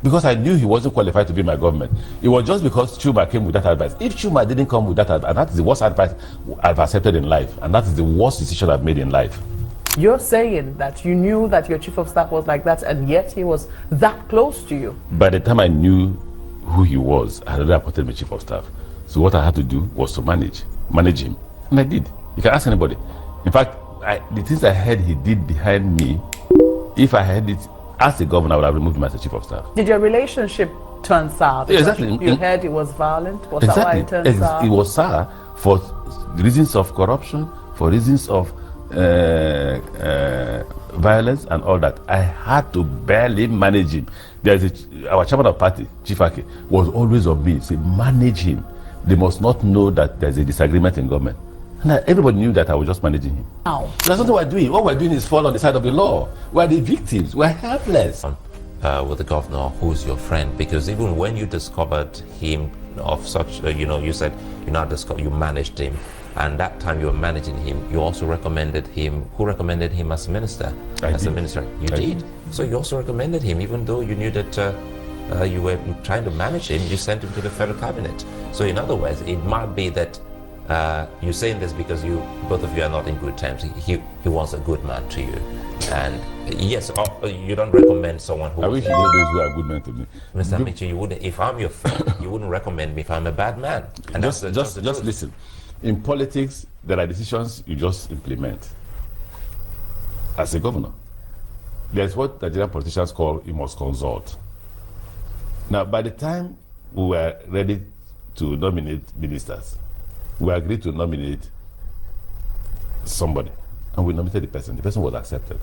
because I knew he wasn't qualified to be my government. It was just because Chuma came with that advice. If Chuma didn't come with that advice, and that is the worst advice I've accepted in life, and that is the worst decision I've made in life. You're saying that you knew that your chief of staff was like that, and yet he was that close to you. By the time I knew who he was, I had already appointed my chief of staff. So what I had to do was to manage him, and I did. You can ask anybody. In fact, the things I heard he did behind me, if I had it as a governor, I would have removed him as a chief of staff. Did your relationship turn sour? Yeah, exactly. You heard it was violent? Was exactly. that why it turned sour? It was sour for reasons of corruption, for reasons of violence and all that. I had to barely manage him. Our chairman of party, Chief Ake, was always on me, say, manage him. They must not know that there's a disagreement in government. And everybody knew that I was just managing him. How? That's not what we're doing. What we're doing is fall on the side of the law. We're the victims. We're helpless. With the governor, who's your friend? Because even when you discovered him of such, you said you managed him, and that time you were managing him, you also recommended him. Who recommended him as minister? I did. A minister, you did. So you also recommended him, even though you knew that you were trying to manage him. You sent him to the federal cabinet. So in other words, it might be that you're saying this because both of you are not in good terms. He wants a good man to you, and yes, you don't recommend someone who. I wish you know those who are good men to me. Mr. Ameachi, you wouldn't. If I'm your friend, you wouldn't recommend me if I'm a bad man. And just listen. In politics, there are decisions you just implement. As a governor, there's what Nigerian politicians call you must consult. Now, by the time we were ready to nominate ministers, we agreed to nominate somebody, and we nominated the person. The person was accepted.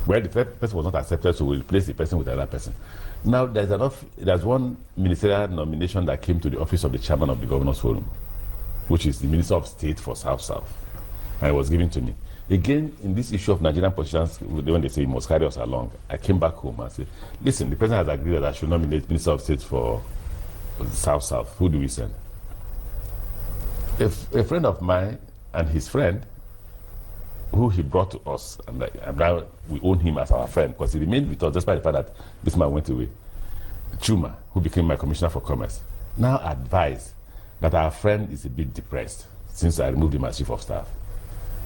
Well, the person was not accepted, so we replaced the person with another person. Now, there's one ministerial nomination that came to the office of the chairman of the Governors Forum, which is the Minister of State for South-South, and it was given to me. Again, in this issue of Nigerian politicians, when they say you must carry us along, I came back home and said, listen, the president has agreed that I should nominate Minister of State for South-South. Who do we send? A friend of mine and his friend, who he brought to us, and now we own him as our friend, because he remained with us despite the fact that this man went away. Chuma, who became my commissioner for commerce, now advised that our friend is a bit depressed since I removed him as chief of staff.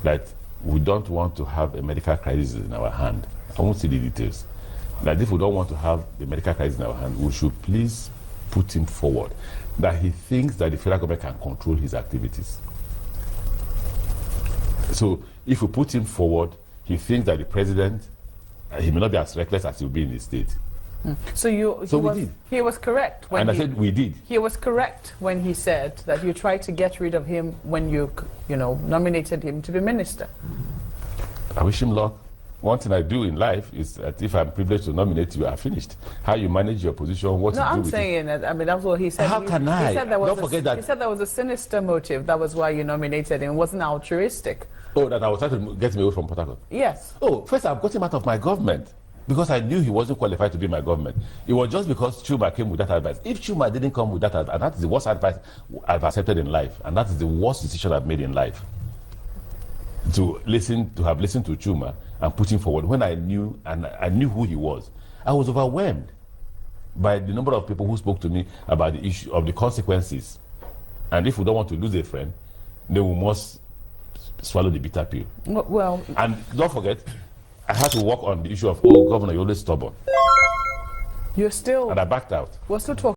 That we don't want to have a medical crisis in our hand. I won't see the details. That if we don't want to have the medical crisis in our hand, we should please put him forward. That he thinks that the federal government can control his activities. So if we put him forward, he thinks that the president, he may not be as reckless as he will be in the state. So he was correct when I said we did. He was correct when he said that you tried to get rid of him when you nominated him to be minister. I wish him luck. One thing I do in life is that if I'm privileged to nominate you, I finished. How you manage your position, what you do I'm with saying that. I mean, that's what he said. How can I? He said there was Don't forget that. He said there was a sinister motive. That was why you nominated him. It wasn't altruistic. Oh, that I was trying to get him away from Port Harcourt? Yes. Oh, first I've got him out of my government because I knew he wasn't qualified to be my government. It was just because Chuma came with that advice. If Chuma didn't come with that advice, and that is the worst advice I've accepted in life, and that is the worst decision I've made in life, to have listened to Chuma and put him forward when I knew who he was. I was overwhelmed by the number of people who spoke to me about the issue of the consequences. And if we don't want to lose a friend, then we must swallow the bitter pill. Well, and don't forget, I had to work on the issue of, oh, governor, you're always stubborn. You're still. And I backed out. We're still talking.